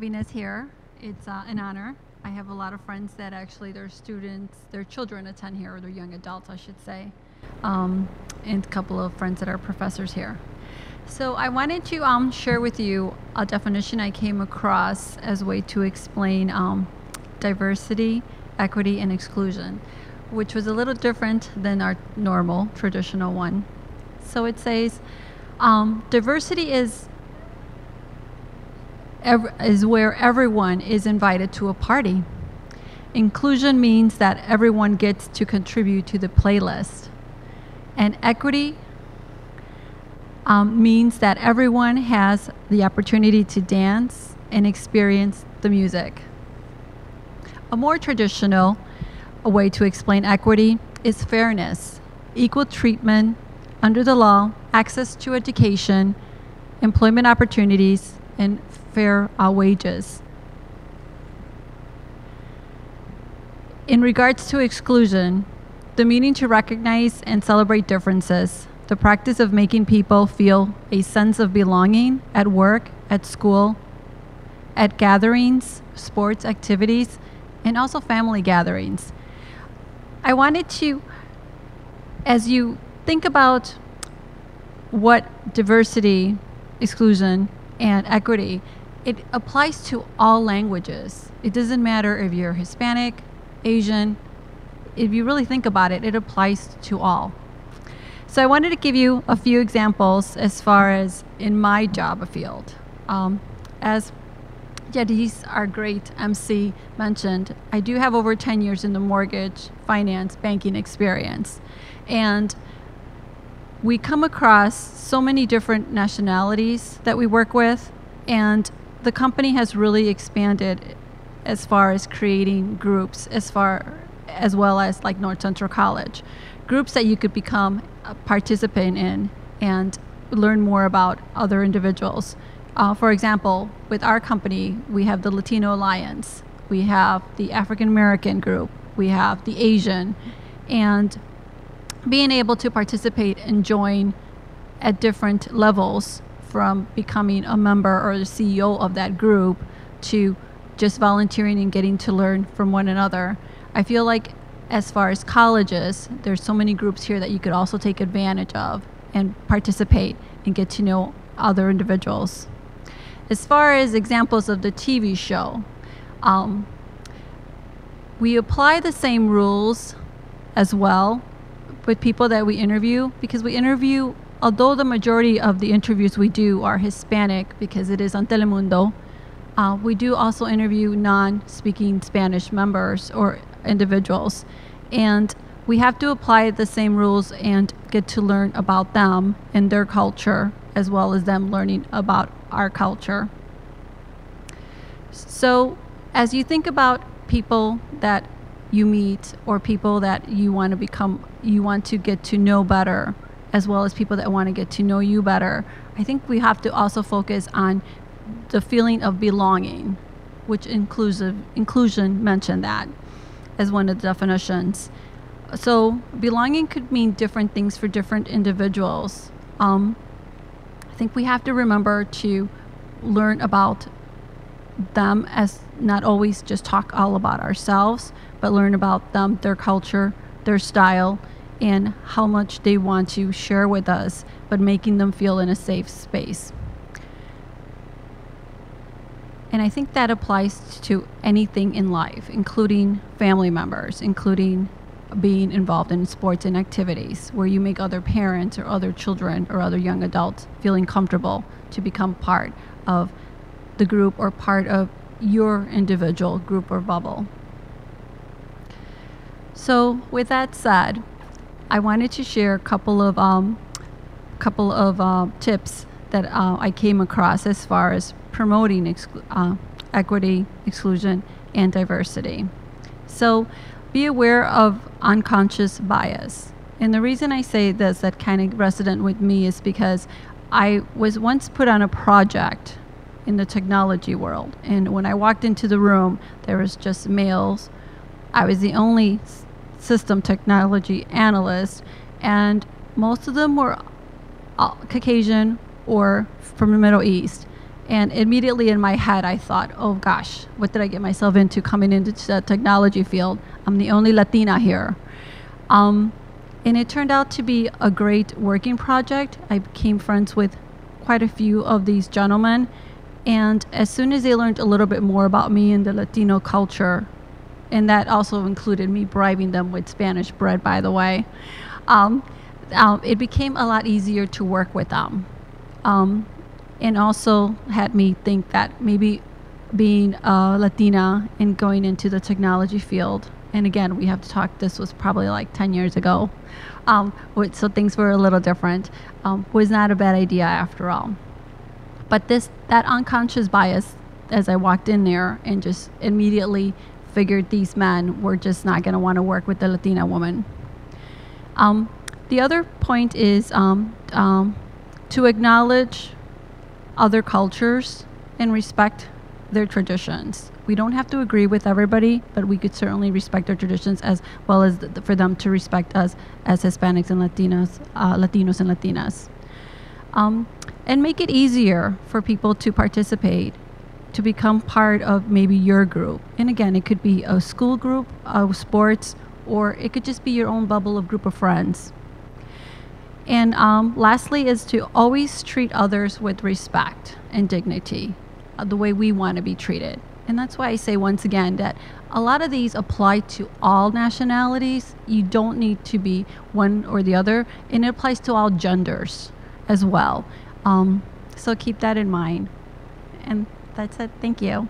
having us here. It's an honor. I have a lot of friends that actually their students, their children attend here, or their young adults, I should say, and a couple of friends that are professors here. So I wanted to share with you a definition I came across as a way to explain diversity, equity, and exclusion, which was a little different than our normal, traditional one. So it says, diversity is where everyone is invited to a party. Inclusion means that everyone gets to contribute to the playlist. And equity means that everyone has the opportunity to dance and experience the music. A more traditional way to explain equity is fairness, equal treatment under the law, access to education, employment opportunities, and fair wages. In regards to exclusion, the meaning to recognize and celebrate differences, the practice of making people feel a sense of belonging at work, at school, at gatherings, sports activities, and also family gatherings. I wanted to, as you think about what diversity, exclusion, and equity, it applies to all languages. It doesn't matter if you're Hispanic, Asian. If you really think about it, it applies to all. So I wanted to give you a few examples as far as in my job field. As Yadis, our great MC, mentioned, I do have over 10 years in the mortgage, finance, banking experience. And we come across so many different nationalities that we work with, and the company has really expanded as far as creating groups, as well as like North Central College, groups that you could become a participant in and learn more about other individuals. For example, with our company, we have the Latino Alliance, we have the African American group, we have the Asian, and being able to participate and join at different levels, from becoming a member or the CEO of that group to just volunteering and getting to learn from one another. I feel like as far as colleges, there's so many groups here that you could also take advantage of and participate and get to know other individuals. As far as examples of the TV show, we apply the same rules as well with people that we interview, because we interview, although the majority of the interviews we do are Hispanic because it is on Telemundo, we do also interview non-speaking Spanish members or individuals. And we have to apply the same rules and get to learn about them and their culture, as well as them learning about our culture. So as you think about people that you meet or people that you want to get to know better, as well as people that want to get to know you better, I think we have to also focus on the feeling of belonging, which inclusion mentioned that as one of the definitions. So belonging could mean different things for different individuals. I think we have to remember to learn about them, as not always just talk all about ourselves, but learn about them, their culture, their style, and how much they want to share with us, but making them feel in a safe space. And I think that applies to anything in life, including family members, including being involved in sports and activities where you make other parents or other children or other young adults feeling comfortable to become part of the group or part of your individual group or bubble. So with that said, I wanted to share a couple of tips that I came across as far as promoting equity, exclusion, and diversity. So be aware of unconscious bias. And the reason I say this, that kind of resident with me, is because I was once put on a project in the technology world. And when I walked into the room, there was just males. I was the only system technology analyst, and most of them were Caucasian or from the Middle East. And immediately in my head, I thought, oh gosh, what did I get myself into coming into the technology field? I'm the only Latina here. And it turned out to be a great working project. I became friends with quite a few of these gentlemen. And as soon as they learned a little bit more about me and the Latino culture, and that also included me bribing them with Spanish bread, by the way, it became a lot easier to work with them. And also had me think that maybe being a Latina and going into the technology field, and again, we have to talk, this was probably like 10 years ago, so things were a little different, was not a bad idea after all. But that unconscious bias, as I walked in there and just immediately figured these men were just not going to want to work with the Latina woman. The other point is to acknowledge other cultures and respect their traditions. We don't have to agree with everybody, but we could certainly respect their traditions as well as for them to respect us as Hispanics and Latinos and Latinas. And make it easier for people to participate, to become part of maybe your group. And again, it could be a school group of sports, or it could just be your own bubble of group of friends. And lastly is to always treat others with respect and dignity, the way we want to be treated. And that's why I say once again that a lot of these apply to all nationalities. You don't need to be one or the other, and it applies to all genders as well. So keep that in mind. And that's it. Thank you.